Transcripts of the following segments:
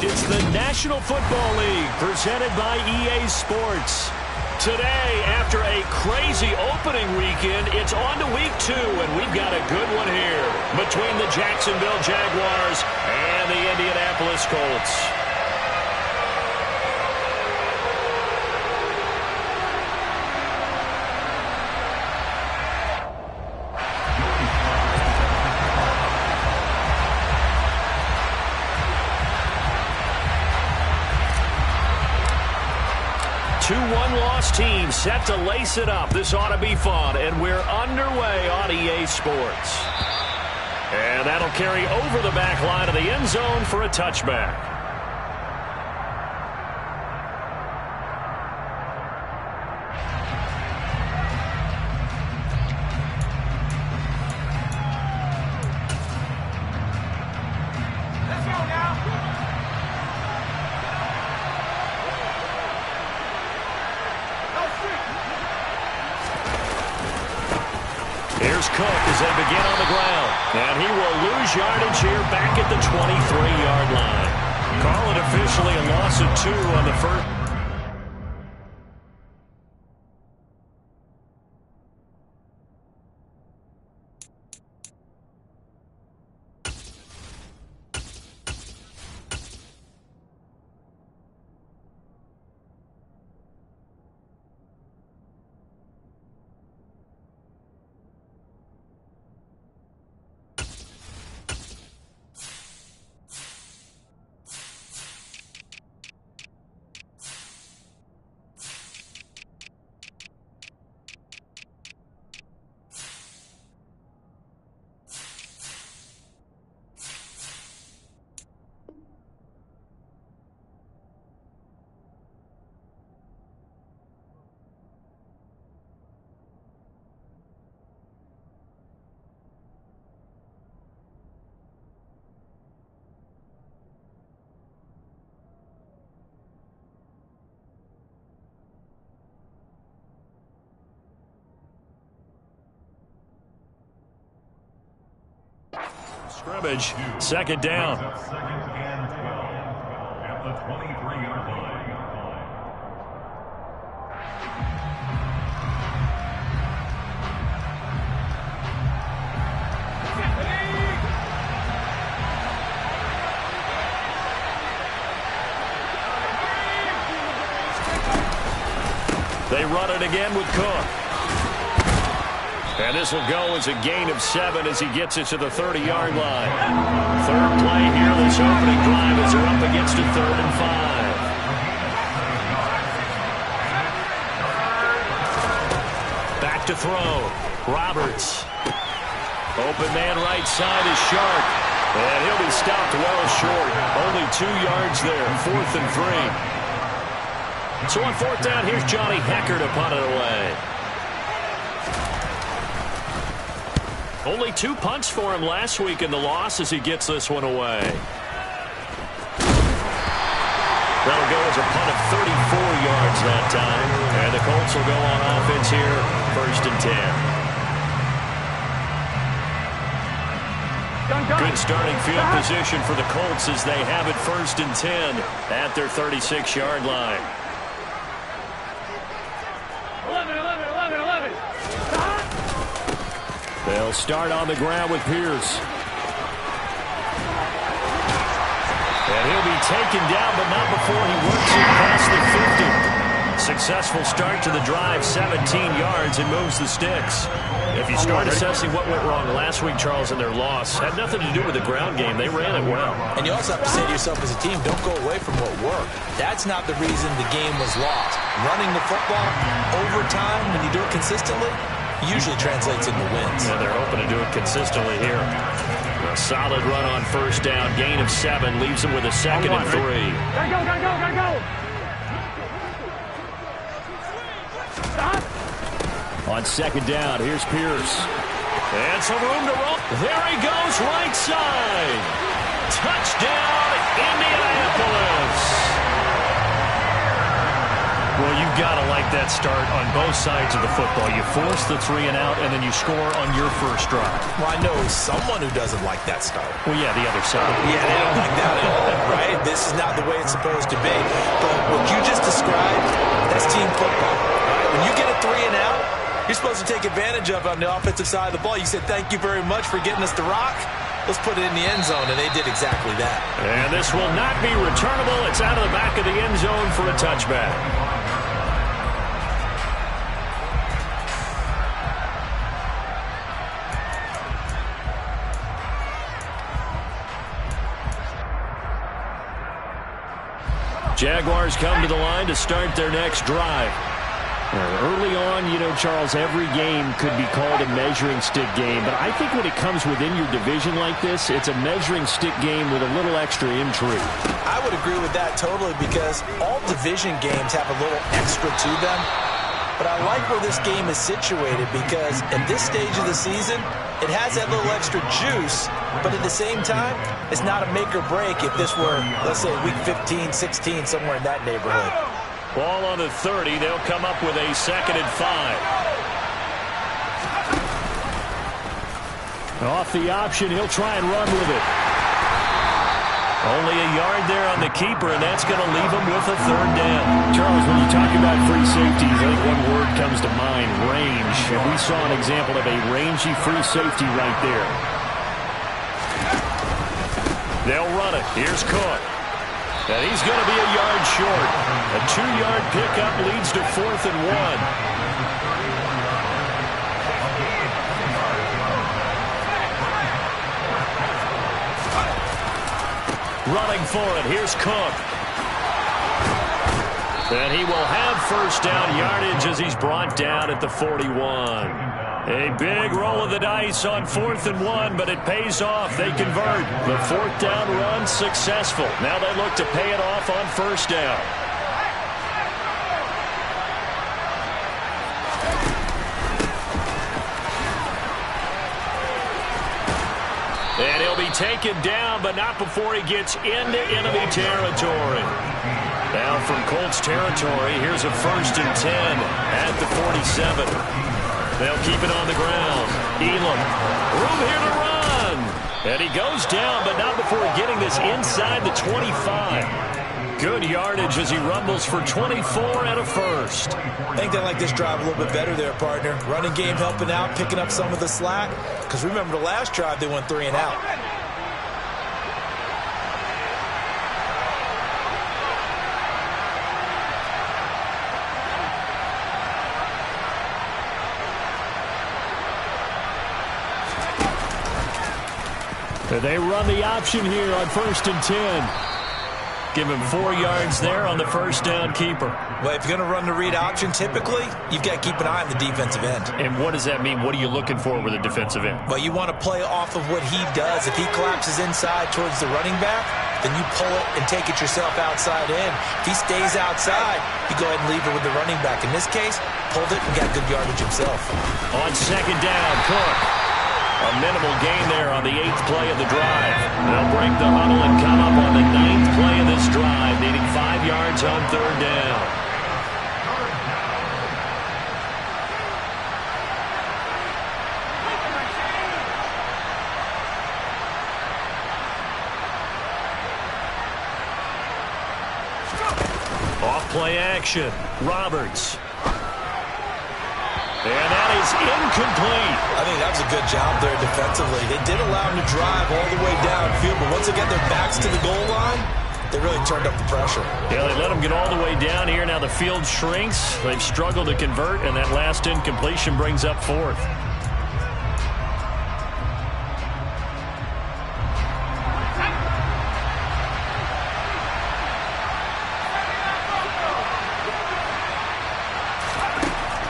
It's the National Football League presented by EA Sports. Today, after a crazy opening weekend, it's on to week 2, and we've got a good one here between the Jacksonville Jaguars and the Indianapolis Colts. Two one-loss teams set to lace it up. This ought to be fun, and we're underway on EA Sports. And that'll carry over the back line of the end zone for a touchback. Here's Cook as they begin on the ground. And he will lose yardage here back at the 23-yard line. Call it officially a loss of 2 on the first. Scrimmage, second down. Second and 12 at the 23-yard line. They run it again with Cook. And this will go as a gain of 7 as he gets it to the 30-yard line. Third play here this opening drive as they're up against a 3rd and 5. Back to throw. Roberts. Open man right side is Sharp. And he'll be stopped well short. Only 2 yards there. 4th and 3. So on 4th down, here's Johnny Hecker to punt it away. Only 2 punts for him last week in the loss as he gets this one away. That'll go as a punt of 34 yards that time. And the Colts will go on offense here, 1st and 10. Good starting field position for the Colts as they have it 1st and 10 at their 36-yard line. 11. They'll start on the ground with Pierce. And he'll be taken down, but not before he works it past the 50. Successful start to the drive, 17 yards, and moves the sticks. If you start assessing what went wrong last week, Charles, in their loss, had nothing to do with the ground game. They ran it well. And you also have to say to yourself as a team, don't go away from what worked. That's not the reason the game was lost. Running the football over time, when you do it consistently, usually translates into wins. And they're hoping to do it consistently here. A solid run on 1st down. Gain of 7 leaves them with a 2nd and 3. Gotta go. Stop. On 2nd down, here's Pierce. And some room to roll. There he goes, right side. Touchdown, Indianapolis. Well, you've got to like that start on both sides of the football. You force the 3 and out, and then you score on your first drive. Well, I know someone who doesn't like that start. Well, yeah, the other side. Yeah, they don't like that at all, right? This this is not the way it's supposed to be. But what you just described, that's team football. Right? When you get a 3 and out, you're supposed to take advantage of it on the offensive side of the ball. You said, thank you very much for getting us the rock. Let's put it in the end zone, and they did exactly that. And this will not be returnable. It's out of the back of the end zone for a touchback. Jaguars come to the line to start their next drive. Early on, you know, Charles, every game could be called a measuring stick game. But I think when it comes within your division like this, it's a measuring stick game with a little extra intrigue. I would agree with that totally because all division games have a little extra to them. But I like where this game is situated because at this stage of the season, it has that little extra juice. But at the same time, it's not a make or break if this were, let's say, week 15, 16, somewhere in that neighborhood. Ball on the 30. They'll come up with a 2nd and 5. Off the option, he'll try and run with it. Only a yard there on the keeper, and that's going to leave him with a 3rd down. Charles, when you talk about free safeties, I think one word comes to mind, range. And we saw an example of a rangy free safety right there. They'll run it. Here's Cook. And he's going to be a yard short. A 2-yard pickup leads to 4th and 1. Running for it. Here's Cook. And he will have 1st down yardage as he's brought down at the 41. A big roll of the dice on 4th and 1, but it pays off. They convert. The 4th down run successful. Now they look to pay it off on 1st down. And he'll be taken down, but not before he gets into enemy territory. Now from Colts territory, here's a 1st and 10 at the 47. They'll keep it on the ground. Elam, room here to run. And he goes down, but not before getting this inside the 25. Good yardage as he rumbles for 24 and a 1st. I think they like this drive a little bit better there, partner. Running game helping out, picking up some of the slack. Because remember the last drive, they went 3 and out. They run the option here on 1st and 10. Give him 4 yards there on the 1st down keeper. Well, if you're going to run the read option, typically, you've got to keep an eye on the defensive end. And what does that mean? What are you looking for with a defensive end? Well, you want to play off of what he does. If he collapses inside towards the running back, then you pull it and take it yourself outside in. If he stays outside, you go ahead and leave it with the running back. In this case, pulled it and got good yardage himself. On 2nd down, Cook. A minimal gain there on the 8th play of the drive. They'll break the huddle and come up on the 9th play of this drive, needing 5 yards on 3rd down. Off-play action. Roberts. And that is incomplete. I think that was a good job there defensively. They did allow him to drive all the way downfield, but once they get their backs to the goal line, they really turned up the pressure. Yeah, they let him get all the way down here. Now the field shrinks. They've struggled to convert, and that last incompletion brings up 4th.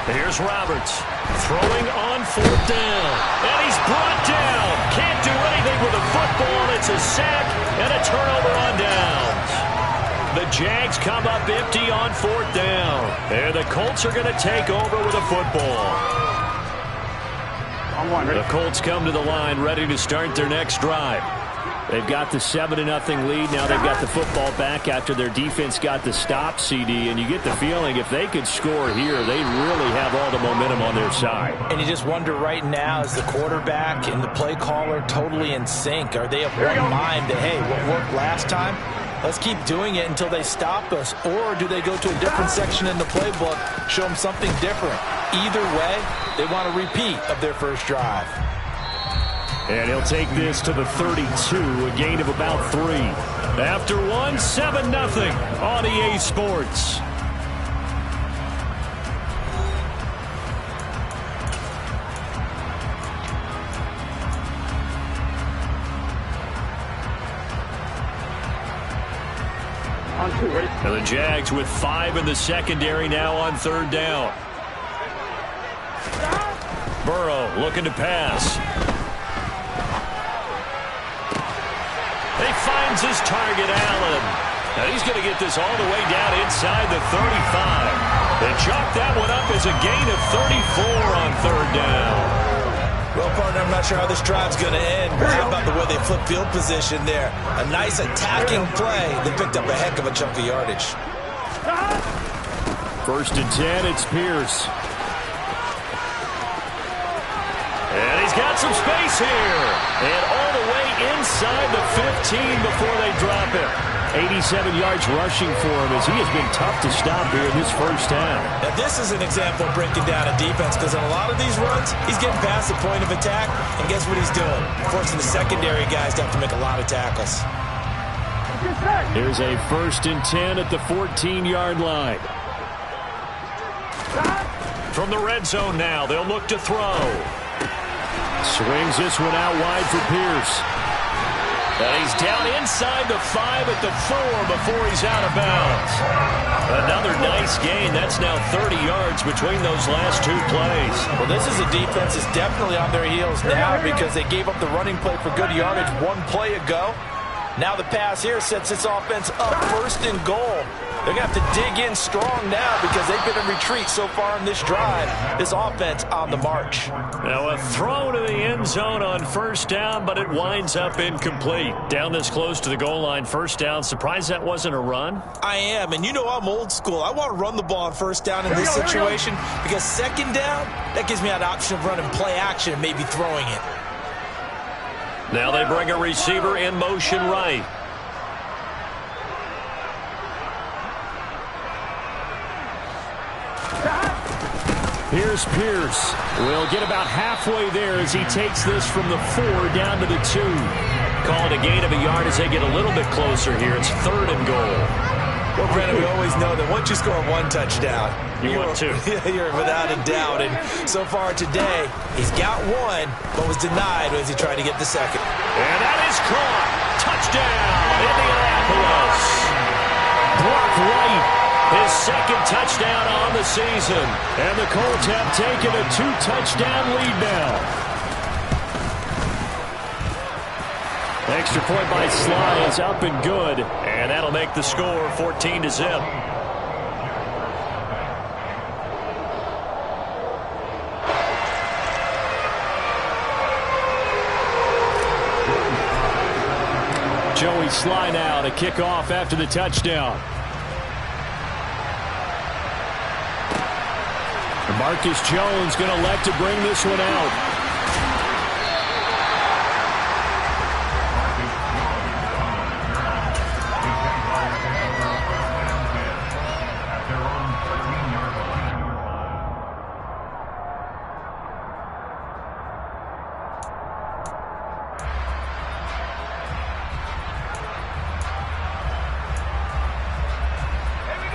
Here's Roberts throwing on 4th down. And he's brought down. Can't do anything with the football. It's a sack and a turnover on downs. The Jags come up empty on 4th down. And the Colts are going to take over with a football. The Colts come to the line ready to start their next drive. They've got the 7-0 lead. Now they've got the football back after their defense got the stop, CD. And you get the feeling if they could score here, they really have all the momentum on their side. And you just wonder right now, is the quarterback and the play caller totally in sync? Are they of one mind that, hey, what worked last time, Let's keep doing it until they stop us. Or do they go to a different section in the playbook, show them something different? Either way, they want a repeat of their first drive. And he'll take this to the 32, a gain of about 3. After one, 7-0 on EA Sports. And the Jags with 5 in the secondary now on 3rd down. Burrow looking to pass. He finds his target, Allen. And he's going to get this all the way down inside the 35. They chalk that one up as a gain of 34 on 3rd down. Well, partner, I'm not sure how this drive's going to end, but how about the way they flip field position there? A nice attacking play. They picked up a heck of a chunk of yardage. 1st and 10, it's Pierce. And he's got some space here. And all the way inside the 15 before they drop it. 87 yards rushing for him as he has been tough to stop here in this first half. Now, this is an example of breaking down a defense because in a lot of these runs, he's getting past the point of attack, and guess what he's doing? Forcing the secondary guys to have to make a lot of tackles. Here's a 1st and 10 at the 14-yard line. From the red zone now, they'll look to throw. Swings this one out wide for Pierce. And he's down inside the 5 at the 4 before he's out of bounds. Another nice gain. That's now 30 yards between those last 2 plays. Well, this is a defense that's definitely on their heels now because they gave up the running play for good yardage 1 play ago. Now the pass here sets this offense up 1st and goal. They're going to have to dig in strong now because they've been in retreat so far in this drive. This offense on the march. Now a throw to the end zone on 1st down, but it winds up incomplete. Down this close to the goal line, 1st down. Surprised that wasn't a run? I am, and you know I'm old school. I want to run the ball on 1st down in this situation because 2nd down, that gives me an option of running play action and maybe throwing it. Now they bring a receiver in motion right. Here's Pierce. We'll get about halfway there as he takes this from the 4 down to the 2. Call it a gain of a yard as they get a little bit closer here. It's 3rd and goal. Well, Brandon, we always know that once you score 1 touchdown, you want 2. You're without a doubt. And so far today, he's got 1, but was denied as he tried to get the 2nd. And that is caught. Touchdown, Indianapolis. Brock Wright. His 2nd touchdown on the season. And the Colts have taken a 2-touchdown lead now. Extra point by Sly is up and good. And that'll make the score 14-0. Joey Sly now to kick off after the touchdown. Marcus Jones going to elect to bring this one out.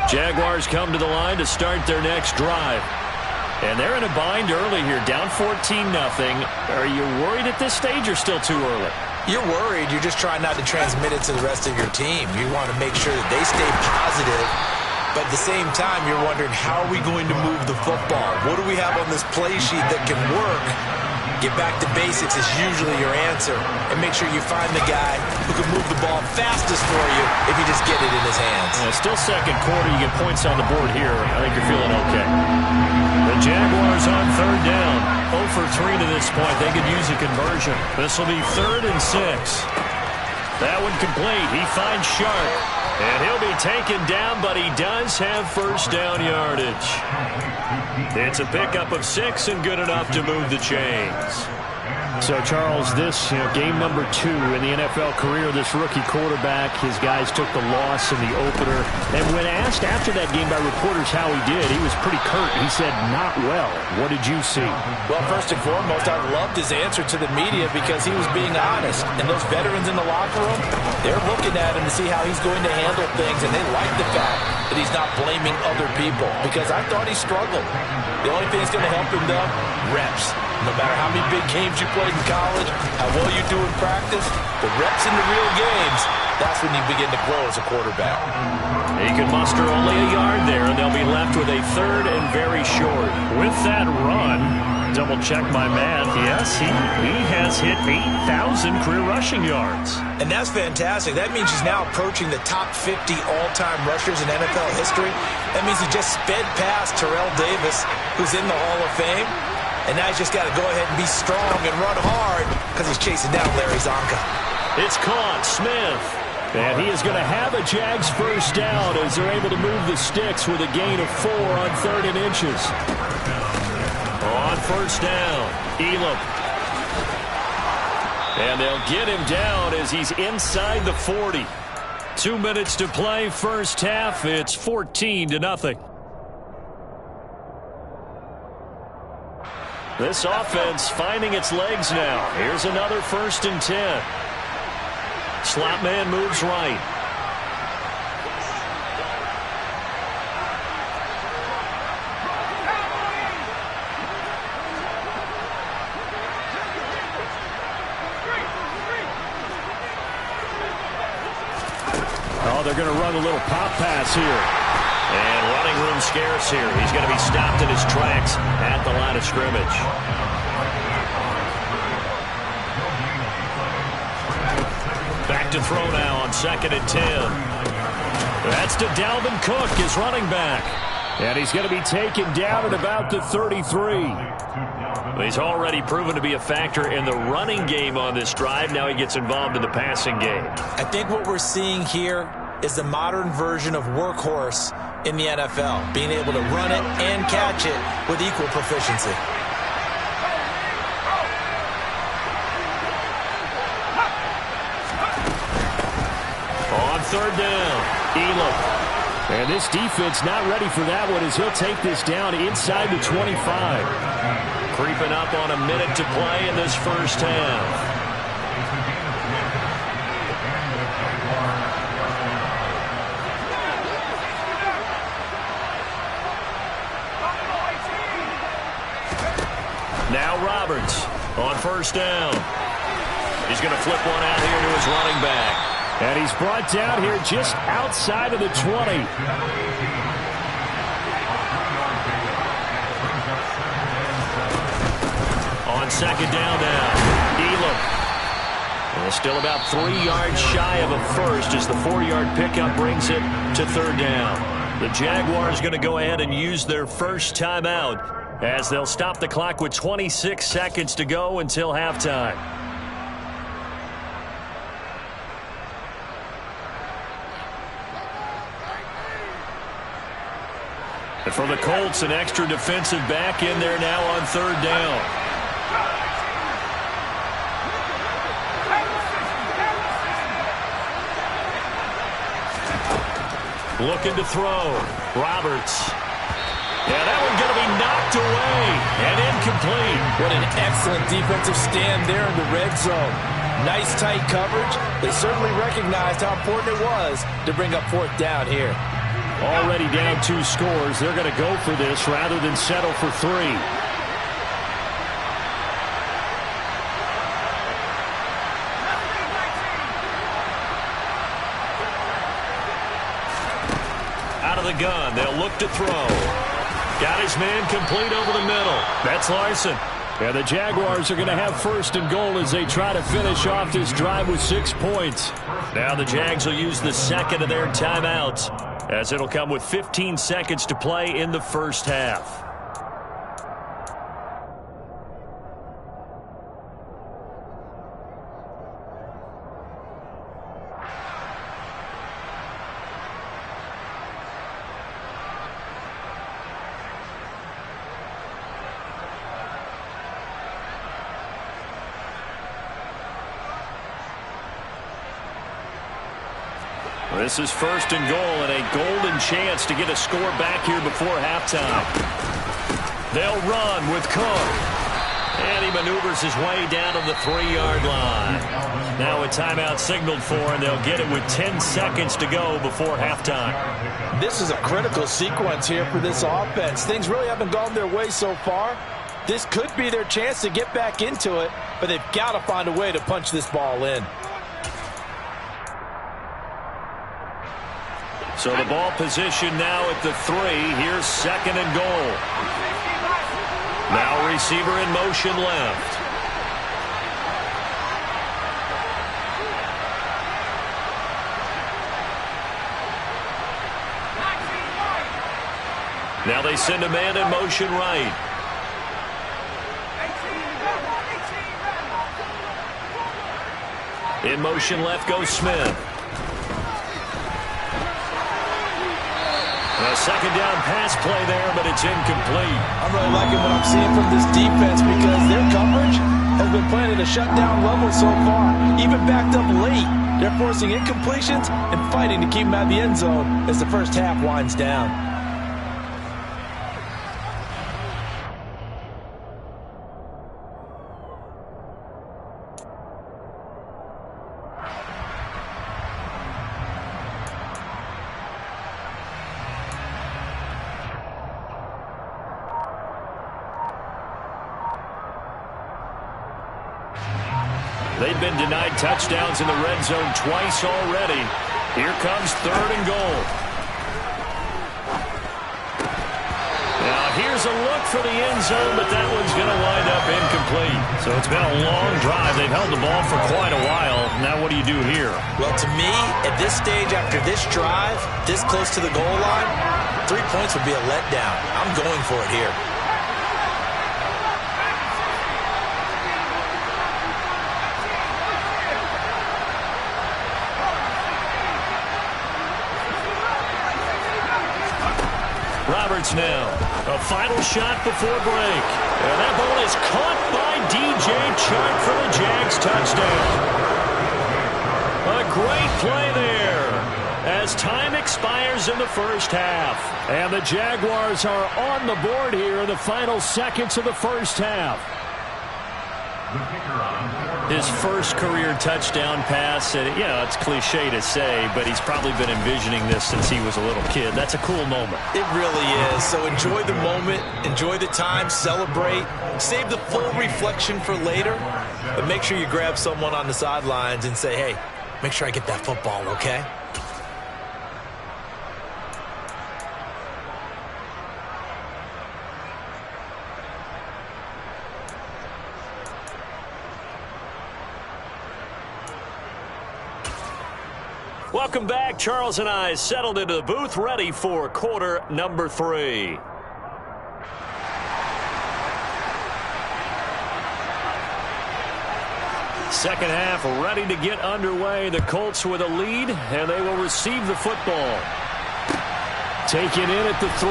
Jaguars come to the line to start their next drive. And they're in a bind early here, down 14-0. Are you worried at this stage or still too early? You're worried. You're just trying not to transmit it to the rest of your team. You want to make sure that they stay positive. But at the same time, you're wondering, how are we going to move the football? What do we have on this play sheet that can work? Get back to basics is usually your answer. And make sure you find the guy who can move the ball fastest for you if you just get it in his hands. Still 2nd quarter. You get points on the board here. I think you're feeling okay. The Jaguars on 3rd down. 0 for 3 to this point. They could use a conversion. This will be 3rd and 6. That one complete. He finds Sharp. And he'll be taken down, but he does have 1st down yardage. It's a pickup of 6 and good enough to move the chains. So, Charles, this game number 2 in the NFL career, this rookie quarterback, his guys took the loss in the opener. And when asked after that game by reporters how he did, he was pretty curt. He said, not well. What did you see? Well, first and foremost, I loved his answer to the media because he was being honest. And those veterans in the locker room, they're looking at him to see how he's going to handle things, and they like the fact that he's not blaming other people because I thought he struggled. The only thing that's going to help him, though, reps. No matter how many big games you played in college, how well you do in practice, the reps in the real games, that's when you begin to grow as a quarterback. He can muster only a yard there, and they'll be left with a 3rd and very short. With that run, double-check my math, yes, he has hit 8,000 career rushing yards. And that's fantastic. That means he's now approaching the top 50 all-time rushers in NFL history. That means he just sped past Terrell Davis, who's in the Hall of Fame. And now he's just got to go ahead and be strong and run hard because he's chasing down Larry Zonka. It's caught. Smith. And he is going to have a Jags first down as they're able to move the sticks with a gain of 4 on 3rd and inches. On first down, Elam. And they'll get him down as he's inside the 40. 2 minutes to play, first half. It's 14-0. This offense finding its legs now. Here's another 1st and 10. Slot man moves right. Oh, they're going to run a little pop pass here. And running room scarce here. He's going to be stopped in his tracks at the line of scrimmage. Back to throw now on 2nd and 10. That's to Dalvin Cook, his running back. And he's going to be taken down at about the 33. He's already proven to be a factor in the running game on this drive. Now he gets involved in the passing game. I think what we're seeing here is the modern version of workhorse in the NFL, being able to run it and catch it with equal proficiency. On 3rd down, Elam. And this defense not ready for that one as he'll take this down inside the 25. Creeping up on a minute to play in this first half. Now Roberts on first down. He's going to flip one out here to his running back. And he's brought down here just outside of the 20. On 2nd down now, Elam. And still about 3 yards shy of a first as the 4-yard pickup brings it to 3rd down. The Jaguars going to go ahead and use their first timeout as they'll stop the clock with 26 seconds to go until halftime. And for the Colts, an extra defensive back in there now on 3rd down. Looking to throw. Roberts. Yeah, that one going to be knocked away and incomplete. What an excellent defensive stand there in the red zone. Nice tight coverage. They certainly recognized how important it was to bring up 4th down here. Already down 2 scores. They're going to go for this rather than settle for 3. Out of the gun. They'll look to throw. Got his man complete over the middle. That's Larson. And the Jaguars are going to have 1st and goal as they try to finish off this drive with 6 points. Now the Jags will use the 2nd of their timeouts, as it'll come with 15 seconds to play in the first half. This is 1st and goal and a golden chance to get a score back here before halftime. They'll run with Cook. And he maneuvers his way down to the 3-yard line. Now a timeout signaled for, and they'll get it with 10 seconds to go before halftime. This is a critical sequence here for this offense. Things really haven't gone their way so far. This could be their chance to get back into it, but they've got to find a way to punch this ball in. So the ball position now at the 3. Here's 2nd and goal. Now receiver in motion left. Now they send a man in motion right. In motion left goes Smith. A 2nd down pass play there, but it's incomplete. I'm really liking what I'm seeing from this defense because their coverage has been playing at a shutdown level so far. Even backed up late, they're forcing incompletions and fighting to keep them out of the end zone as the first half winds down. They've been denied touchdowns in the red zone twice already. Here comes 3rd and goal. Now here's a look for the end zone, but that one's going to wind up incomplete. So it's been a long drive. They've held the ball for quite a while. Now what do you do here? Well, to me, at this stage after this drive, this close to the goal line, 3 points would be a letdown. I'm going for it here. Roberts now. A final shot before break. And that ball is caught by DJ Chark for the Jags touchdown. A great play there as time expires in the first half. And the Jaguars are on the board here in the final seconds of the first half. His first career touchdown pass, and it's cliche to say, but he's probably been envisioning this since he was a little kid. That's a cool moment. It really is. So enjoy the moment, enjoy the time, celebrate, save the full reflection for later, but make sure you grab someone on the sidelines and say, hey, make sure I get that football, okay? Welcome back. Charles and I settled into the booth, ready for quarter number 3. Second half ready to get underway. The Colts with a lead, and they will receive the football. Taken in at the 3.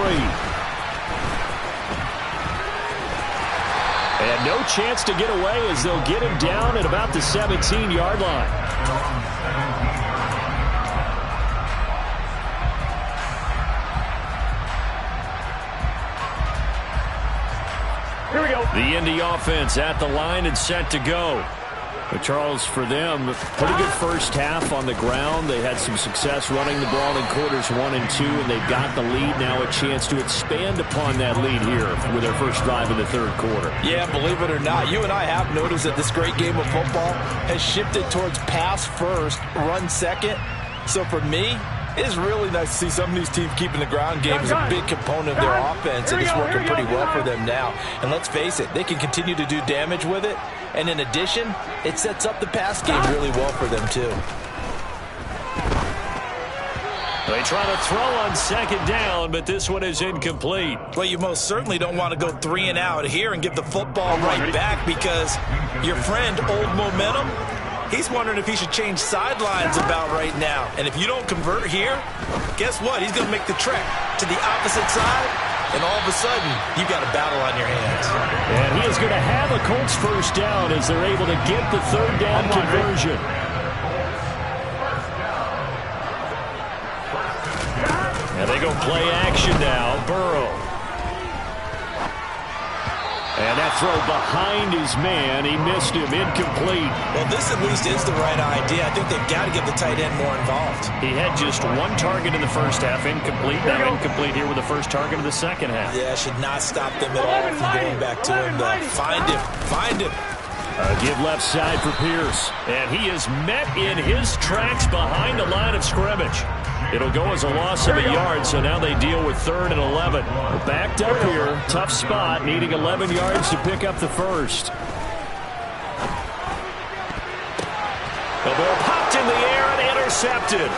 And no chance to get away as they'll get him down at about the 17-yard line. Here we go. The Indy offense at the line and set to go. But Charles, for them, pretty good first half on the ground. They had some success running the ball in quarters 1 and 2, and they've got the lead now, a chance to expand upon that lead here with their first drive in the third quarter. Yeah, believe it or not, you and I have noticed that this great game of football has shifted towards pass first, run second. So for me, it is really nice to see some of these teams keeping the ground game as a big component of their offense, and it's working pretty well for them now. And let's face it, they can continue to do damage with it. And in addition, it sets up the pass game really well for them, too. They try to throw on second down, but this one is incomplete. Well, you most certainly don't want to go 3 and out here and give the football right back because your friend, Old Momentum, he's wondering if he should change sidelines about right now. And if you don't convert here, guess what? He's going to make the trek to the opposite side, and all of a sudden, you've got a battle on your hands. And he is going to have a Colts first down as they're able to get the third down conversion. And they go play action now. Burrow. And that throw behind his man. He missed him. Incomplete. Well, this at least is the right idea. I think they've got to get the tight end more involved. He had just one target in the first half. Incomplete. Now incomplete here with the first target of the second half. Yeah, should not stop them at all from going back to him. Find him. Find him. Give left side for Pierce. And he is met in his tracks behind the line of scrimmage. It'll go as a loss of a yard, so now they deal with 3rd and 11. Backed up here. Tough spot, needing 11 yards to pick up the first. The ball popped in the air and intercepted.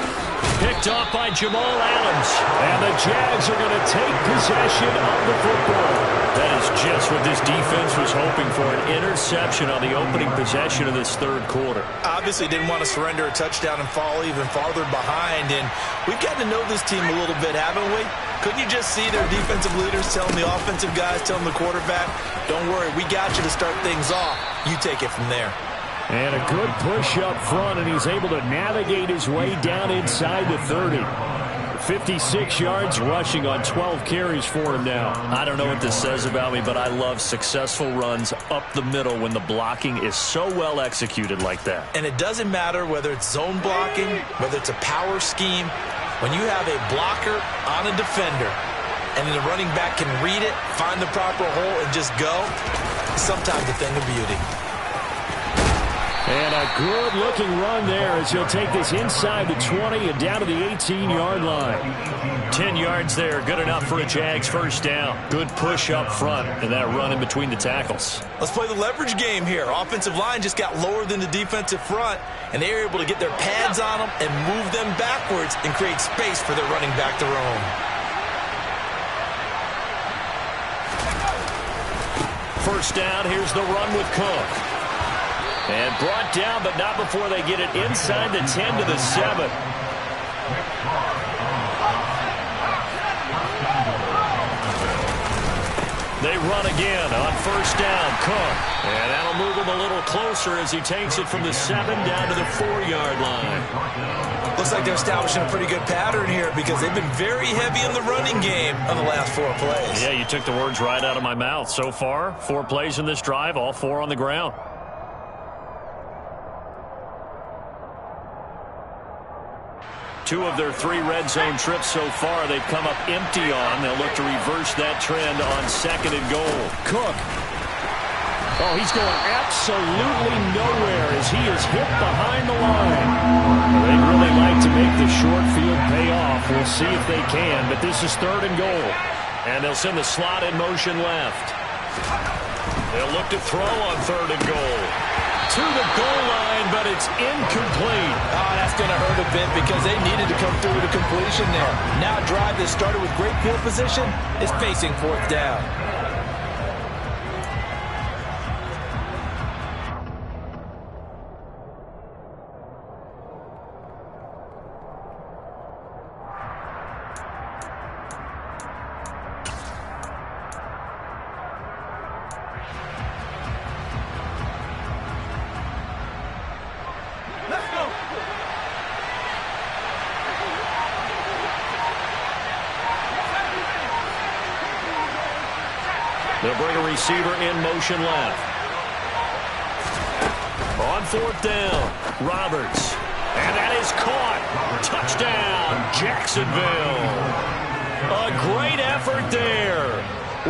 Picked off by Jamal Adams. And the Jags are going to take possession of the football. That is just what this defense was hoping for, an interception on the opening possession of this third quarter. Obviously didn't want to surrender a touchdown and fall even farther behind. And we've gotten to know this team a little bit, haven't we? Couldn't you just see their defensive leaders telling the offensive guys, telling the quarterback, don't worry, we got you to start things off. You take it from there. And a good push up front, and he's able to navigate his way down inside the 30. 56 yards rushing on 12 carries for him now. I don't know what this says about me, but I love successful runs up the middle when the blocking is so well executed like that. And it doesn't matter whether it's zone blocking, whether it's a power scheme. When you have a blocker on a defender and the running back can read it, find the proper hole, and just go, sometimes a thing of beauty. And a good-looking run there as he'll take this inside the 20 and down to the 18-yard line. 10 yards there, good enough for a Jags first down. Good push up front and that run in between the tackles. Let's play the leverage game here. Offensive line just got lower than the defensive front, and they were able to get their pads on them and move them backwards and create space for their running back to roam. First down, here's the run with Cook. And brought down, but not before they get it inside the 10 to the 7. They run again on first down. Cook. And that'll move him a little closer as he takes it from the 7 down to the 4-yard line. Looks like they're establishing a pretty good pattern here because they've been very heavy in the running game on the last 4 plays. Yeah, you took the words right out of my mouth. So far, 4 plays in this drive, all 4 on the ground. 2 of their 3 red zone trips so far they've come up empty on. They'll look to reverse that trend on 2nd and goal. Cook. Oh, he's going absolutely nowhere as he is hit behind the line. They'd really like to make the short field pay off. We'll see if they can, but this is 3rd and goal. And they'll send the slot in motion left. They'll look to throw on 3rd and goal. To the goal line, but it's incomplete. Oh, that's going to hurt a bit because they needed to come through with a completion there. Now a drive that started with great field position is facing 4th down. They'll bring a receiver in motion left. On 4th down, Roberts. And that is caught. Touchdown, Jacksonville. A great effort there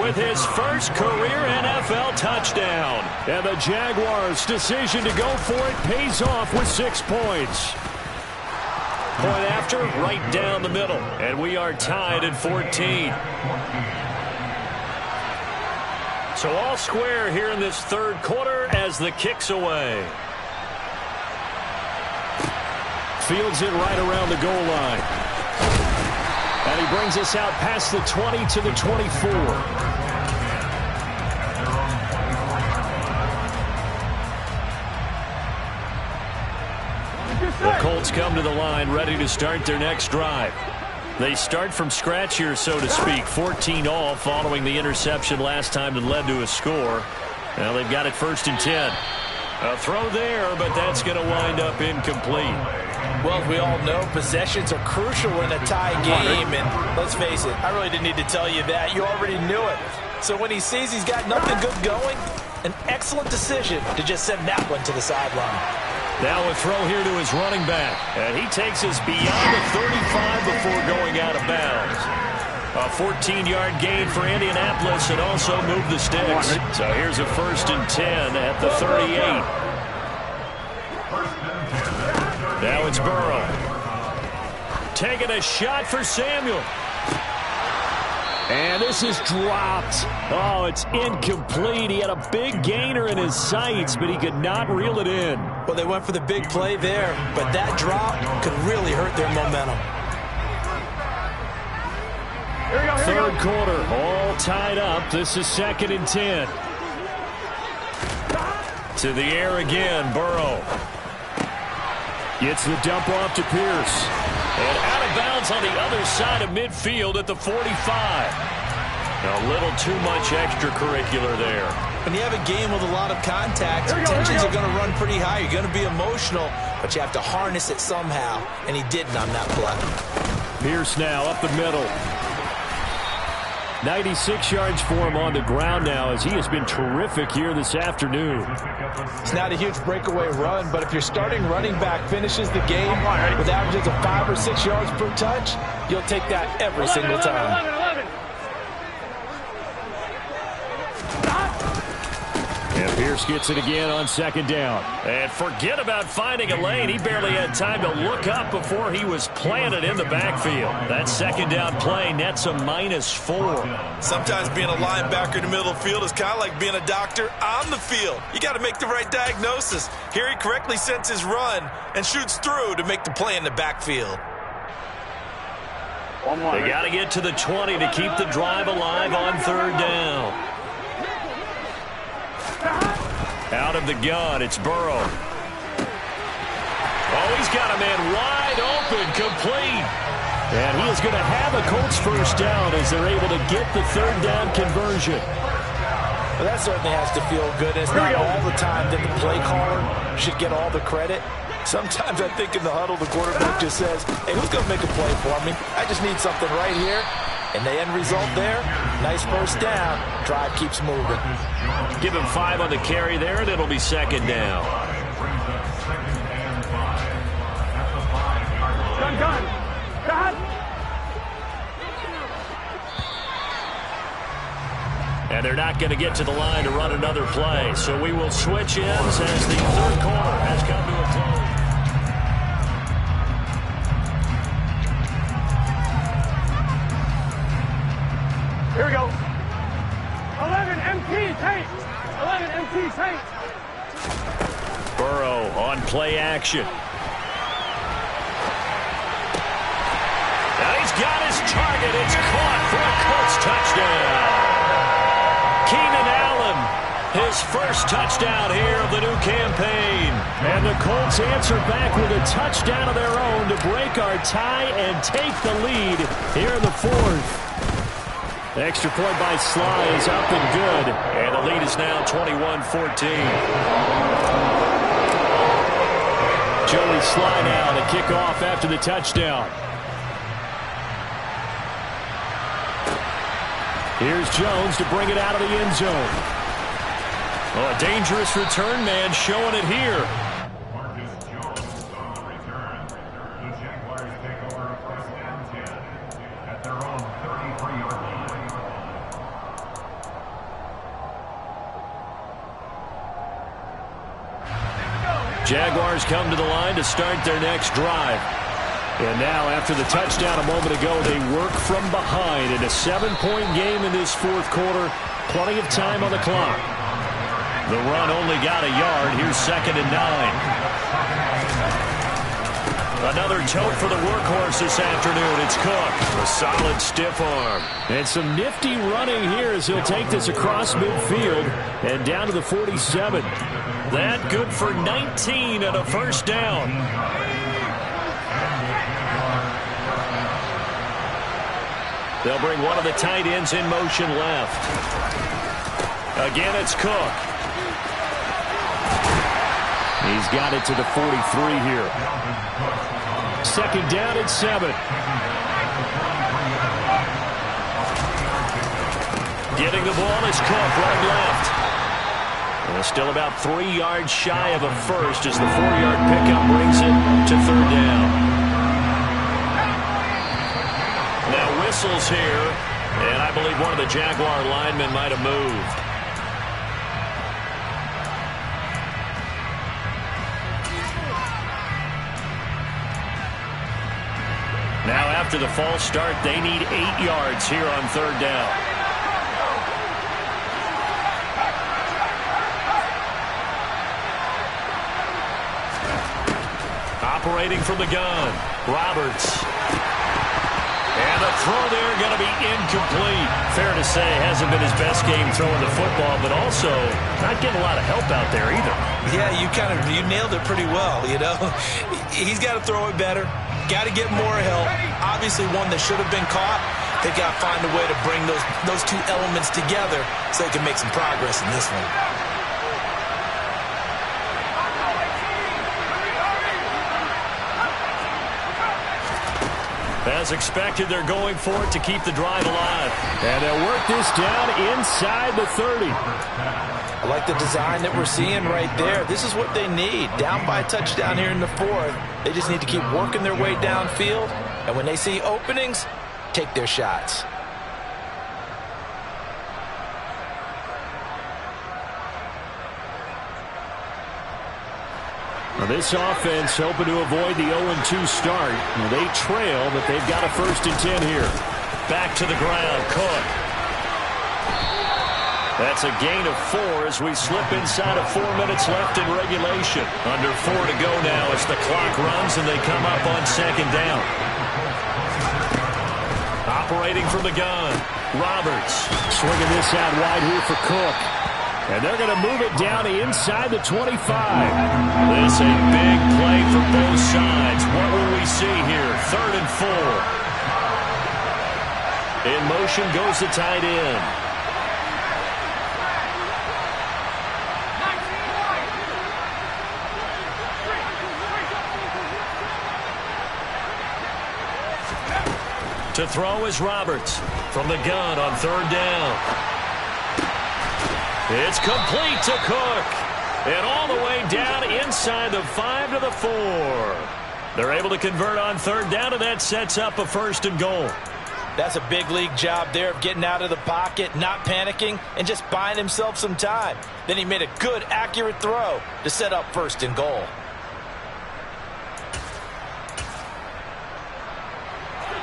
with his first career NFL touchdown. And the Jaguars' decision to go for it pays off with 6 points. Point after, right down the middle. And we are tied at 14. So all square here in this 3rd quarter as the kick's away. Fields it right around the goal line. And he brings us out past the 20 to the 24. The Colts come to the line ready to start their next drive. They start from scratch here, so to speak. 14 all following the interception last time that led to a score. Now they've got it 1st and 10. A throw there, but that's going to wind up incomplete. Well, as we all know, possessions are crucial in a tie game. And let's face it, I really didn't need to tell you that. You already knew it. So when he sees he's got nothing good going, an excellent decision to just send that one to the sideline. Now a throw here to his running back. And he takes us beyond the 35 before going out of bounds. A 14-yard gain for Indianapolis and also move the sticks. So here's a 1st and 10 at the 38. Now it's Burrow. Taking a shot for Samuel. And this is dropped. Oh, it's incomplete. He had a big gainer in his sights, but he could not reel it in. Well, they went for the big play there, but that drop could really hurt their momentum. Third quarter, all tied up. This is 2nd and 10. To the air again, Burrow. Gets the dump off to Pierce. And out of bounds on the other side of midfield at the 45. A little too much extracurricular there. When you have a game with a lot of contact, tensions are going to run pretty high. You're going to be emotional, but you have to harness it somehow. And he didn't on that play. Pierce now up the middle. 96 yards for him on the ground now as he has been terrific here this afternoon. It's not a huge breakaway run, but if your starting running back finishes the game with averages of 5 or 6 yards per touch, you'll take that every single time. And Pierce gets it again on 2nd down. And forget about finding a lane. He barely had time to look up before he was planted in the backfield. That 2nd down play nets a -4. Sometimes being a linebacker in the middle of the field is kind of like being a doctor on the field. You got to make the right diagnosis. Here he correctly sends his run and shoots through to make the play in the backfield. They got to get to the 20 to keep the drive alive on 3rd down. Out of the gun, it's Burrow. Oh, he's got a man wide open, complete. And he is going to have a Colts 1st down as they're able to get the 3rd down conversion. Well, that certainly has to feel good. It's not all the time that the play caller should get all the credit. Sometimes I think in the huddle, the quarterback just says, hey, who's going to make a play for me? I just need something right here. And the end result there, nice 1st down. Drive keeps moving. Give him 5 on the carry there, and it'll be 2nd down. Gun. And they're not going to get to the line to run another play. So we will switch ends as the 3rd quarter has come to a close. Here we go. 11 MT tank. 11 MT tank. Burrow on play action. Now he's got his target. It's caught for a Colts touchdown. Keenan Allen, his 1st touchdown here of the new campaign. And the Colts answer back with a touchdown of their own to break our tie and take the lead here in the 4th. The extra point by Sly is up and good. And the lead is now 21-14. Joey Sly now to kick off after the touchdown. Here's Jones to bring it out of the end zone. Oh, a dangerous return man showing it here. Jaguars come to the line to start their next drive. And now, after the touchdown a moment ago, they work from behind in a 7-point game in this 4th quarter. Plenty of time on the clock. The run only got a yard. Here's 2nd and 9. Another tote for the workhorse this afternoon. It's Cook. A solid stiff arm. And some nifty running here as he'll take this across midfield and down to the 47. That good for 19 and a 1st down. They'll bring one of the tight ends in motion left. Again, it's Cook. He's got it to the 43 here. Second down and 7. Getting the ball is Cook right left. And still about 3 yards shy of a first as the 4-yard pickup brings it to third down. Now whistles here, and I believe one of the Jaguar linemen might have moved. Now after the false start, they need 8 yards here on third down. Operating from the gun, Roberts. And the throw there going to be incomplete. Fair to say, hasn't been his best game throwing the football, but also not getting a lot of help out there either. Yeah, you nailed it pretty well, you know. He's got to throw it better. Got to get more help. Obviously one that should have been caught. They got to find a way to bring those two elements together so they can make some progress in this one. As expected, they're going for it to keep the drive alive. And they'll work this down inside the 30. I like the design that we're seeing right there. This is what they need. Down by a touchdown here in the 4th. They just need to keep working their way downfield. And when they see openings, take their shots. Now this offense hoping to avoid the 0-2 start. Well, they trail, but they've got a 1st and 10 here. Back to the ground, Cook. That's a gain of 4 as we slip inside of 4 minutes left in regulation. Under 4 to go now as the clock runs and they come up on 2nd down. Operating from the gun, Roberts. Swinging this out wide here for Cook. And they're going to move it down inside the 25. This is a big play for both sides. What will we see here? 3rd and 4. In motion goes the tight end. To throw is Roberts from the gun on 3rd down. It's complete to Cook. And all the way down inside the 5 to the 4. They're able to convert on 3rd down, and that sets up a 1st and goal. That's a big league job there of getting out of the pocket, not panicking, and just buying himself some time. Then he made a good, accurate throw to set up 1st and goal.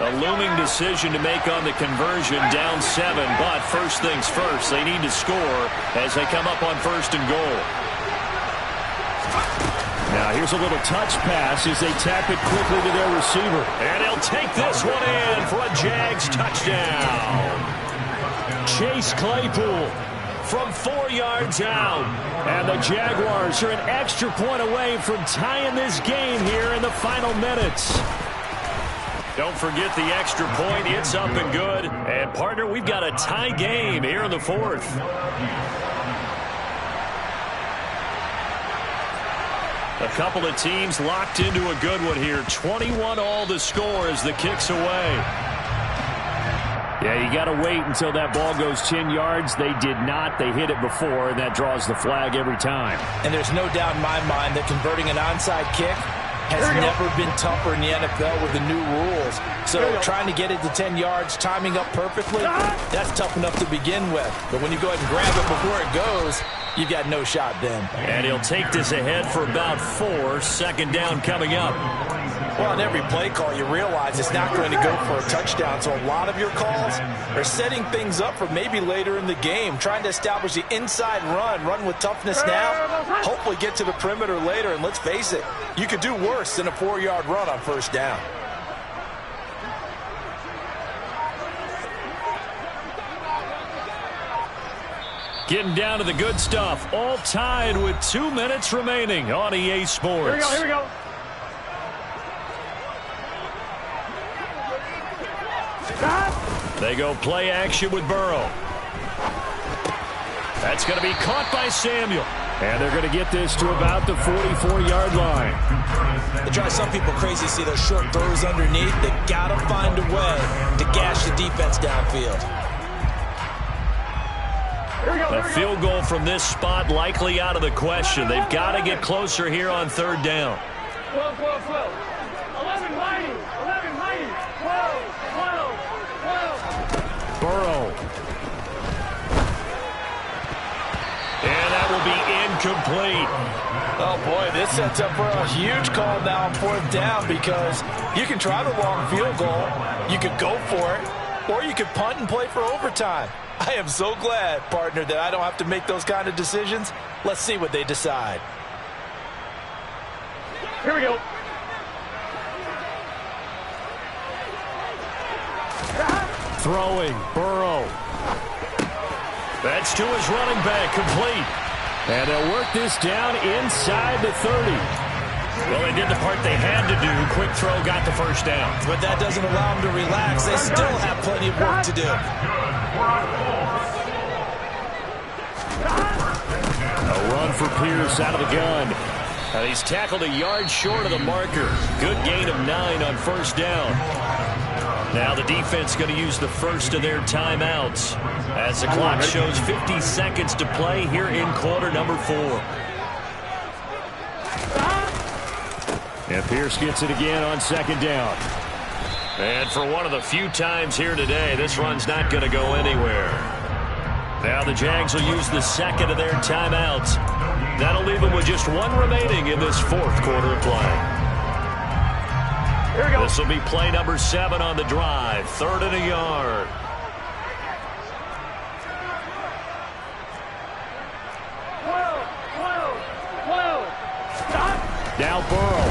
A looming decision to make on the conversion, down 7, but first things first, they need to score as they come up on 1st and goal. Now here's a little touch pass as they tap it quickly to their receiver. And he'll take this one in for a Jags touchdown. Chase Claypool from 4 yards out. And the Jaguars are an extra point away from tying this game here in the final minutes. Don't forget the extra point. It's up and good. And, partner, we've got a tie game here in the 4th. A couple of teams locked into a good one here. 21 all the score as the kick's away. Yeah, you got to wait until that ball goes 10 yards. They did not. They hit it before, and that draws the flag every time. And there's no doubt in my mind that converting an onside kick has never been tougher in the NFL with the new rules. So trying to get it to 10 yards, timing up perfectly, that's tough enough to begin with. But when you go ahead and grab it before it goes, you've got no shot then. And he'll take this ahead for about 4. 2nd down coming up. Well, in every play call, you realize it's not going to go for a touchdown. So a lot of your calls are setting things up for maybe later in the game, trying to establish the inside run with toughness now, hopefully get to the perimeter later. And let's face it, you could do worse than a 4-yard run on 1st down. Getting down to the good stuff. All tied with 2 minutes remaining on EA Sports. Here we go. They go play action with Burrow. That's going to be caught by Samuel. And they're going to get this to about the 44-yard line. It drives some people crazy to see those short throws underneath. They got to find a way to gash the defense downfield. A field goal from this spot likely out of the question. They've got to get closer here on third down. 12, 12, 12. 11 mighty. 11 mighty. 12, 12, 12. Burrow. And that will be incomplete. Oh, boy, this sets up for a huge call now on fourth down because you can try the long field goal, you could go for it, or you could punt and play for overtime. I am so glad, partner, that I don't have to make those kind of decisions. Let's see what they decide. Here we go. Throwing, Burrow. That's to his running back, complete. And they'll work this down inside the 30. Well, they did the part they had to do. Quick throw got the first down. But that doesn't allow them to relax. They still have plenty of work to do. A run for Pierce out of the gun. And he's tackled a yard short of the marker. Good gain of 9 on first down. Now the defense going to use the first of their timeouts as the clock shows 50 seconds to play here in quarter number 4. And Pierce gets it again on second down. And for one of the few times here today, this run's not going to go anywhere. Now the Jags will use the second of their timeouts. That'll leave them with just one remaining in this fourth quarter of play. Here we go. This will be play number 7 on the drive. 3rd and a yard. 12, 12, 12. Stop. Now Burrow.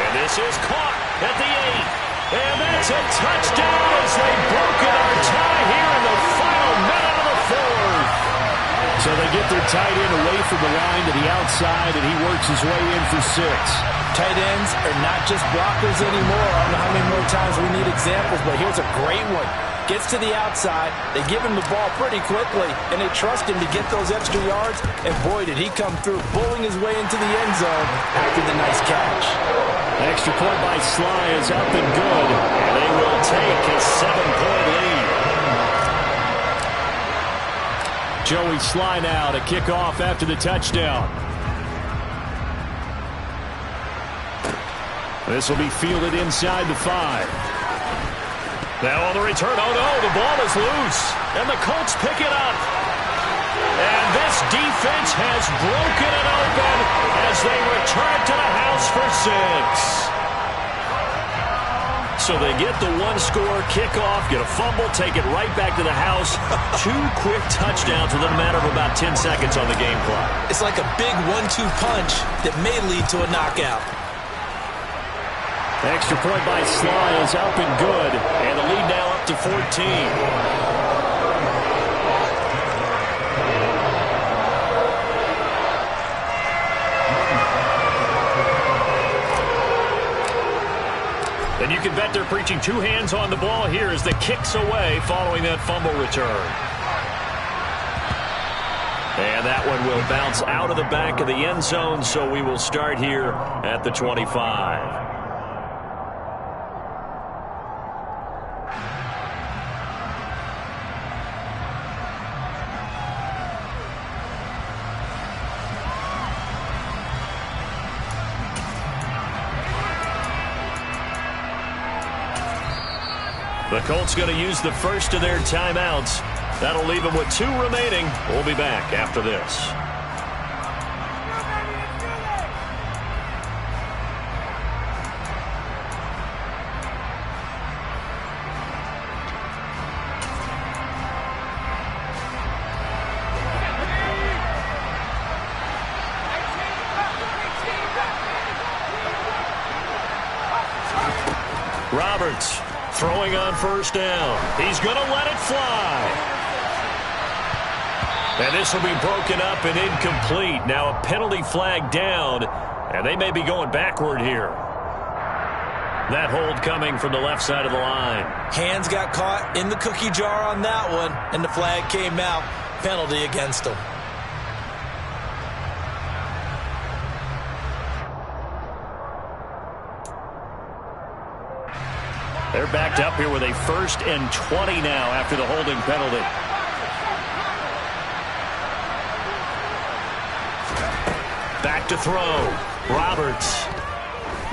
And this is caught at the 8. And that's a touchdown as they've broken our tie here in the final minute of the 4th. So they get their tight end away from the line to the outside, and he works his way in for 6. Tight ends are not just blockers anymore. I don't know how many more times we need examples, but here's a great one. Gets to the outside, they give him the ball pretty quickly, and they trust him to get those extra yards, and boy, did he come through, bowling his way into the end zone after the nice catch. Extra point by Sly is up and good, and they will take a 7-point lead. Joey Sly now to kick off after the touchdown. This will be fielded inside the 5. Now on the return, oh no, the ball is loose, and the Colts pick it up. And this defense has broken it open as they return to the house for 6. So they get the one-score kickoff, get a fumble, take it right back to the house. 2 quick touchdowns within a matter of about 10 seconds on the game clock. It's like a big 1-2 punch that may lead to a knockout. Extra point by Sly is up and good, and the lead now up to 14. And you can bet they're preaching 2 hands on the ball here as the kicks away following that fumble return. And that one will bounce out of the back of the end zone, so we will start here at the 25. The Colts going to use the first of their timeouts. That'll leave them with 2 remaining. We'll be back after this. Roberts throwing on first down. He's going to let it fly. And this will be broken up and incomplete. Now a penalty flag down, and they may be going backward here. That hold coming from the left side of the line. Hands got caught in the cookie jar on that one, and the flag came out. penalty against him. They're backed up here with a 1st and 20 now after the holding penalty. Back to throw. Roberts.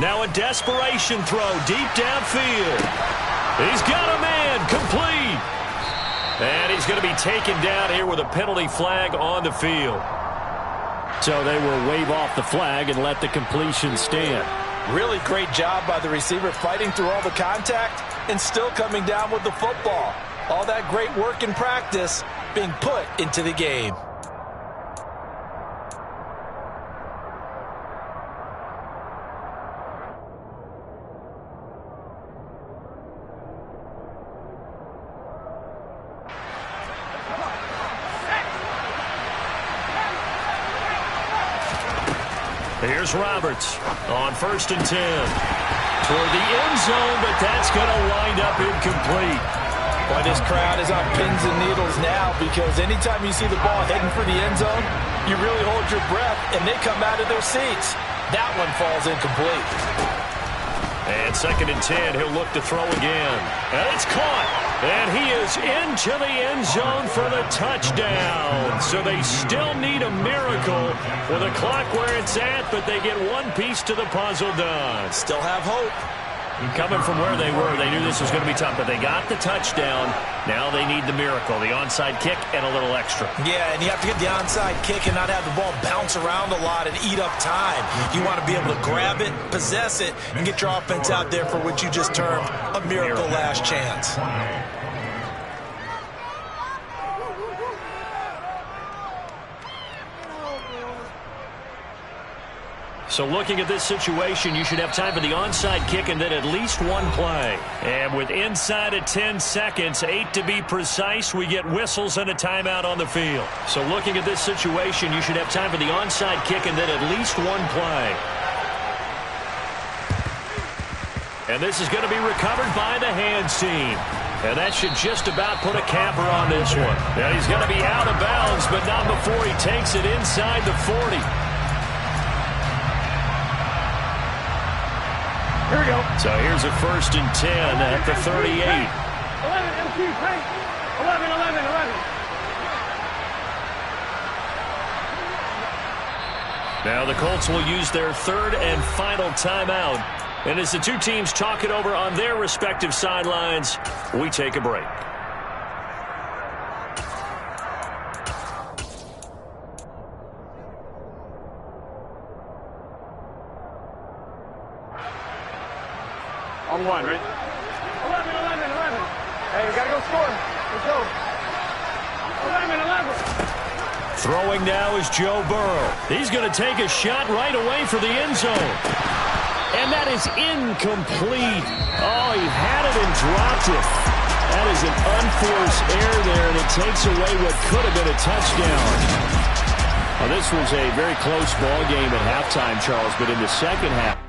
Now a desperation throw deep downfield. He's got a man. Complete. And he's going to be taken down here with a penalty flag on the field. So they will wave off the flag and let the completion stand. Really great job by the receiver fighting through all the contact and still coming down with the football. All that great work in practice being put into the game. Here's Roberts on 1st and 10. Toward the end zone, but that's going to wind up incomplete. Boy, this crowd is on pins and needles now because anytime you see the ball heading for the end zone, you really hold your breath and they come out of their seats. That one falls incomplete. And 2nd and 10, he'll look to throw again. And it's caught. And he is into the end zone for the touchdown. So they still need a miracle with the clock where it's at, but they get one piece to the puzzle done. Still have hope. Coming from where they were, they knew this was going to be tough, but they got the touchdown. Now they need the miracle, the onside kick and a little extra. Yeah, and you have to get the onside kick and not have the ball bounce around a lot and eat up time. You want to be able to grab it, possess it, and get your offense out there for what you just termed a miracle last chance. So looking at this situation, you should have time for the onside kick and then at least one play. And with inside of 10 seconds, 8 to be precise, we get whistles and a timeout on the field. So looking at this situation, you should have time for the onside kick and then at least one play. And this is going to be recovered by the hands team. And that should just about put a capper on this one. And he's going to be out of bounds, but not before he takes it inside the 40. Here we go. So here's a 1st and 10 at the 38. 11, MT, 11, 11, 11. Now the Colts will use their 3rd and final timeout. And as the two teams talk it over on their respective sidelines, we take a break. On 1, right? 11, 11, 11. Hey, we got to go score. Let's go. 11, 11. Throwing now is Joe Burrow. He's going to take a shot right away for the end zone. And that is incomplete. Oh, he had it and dropped it. That is an unforced error there, and it takes away what could have been a touchdown. Well, this was a very close ball game at halftime, Charles, but in the second half,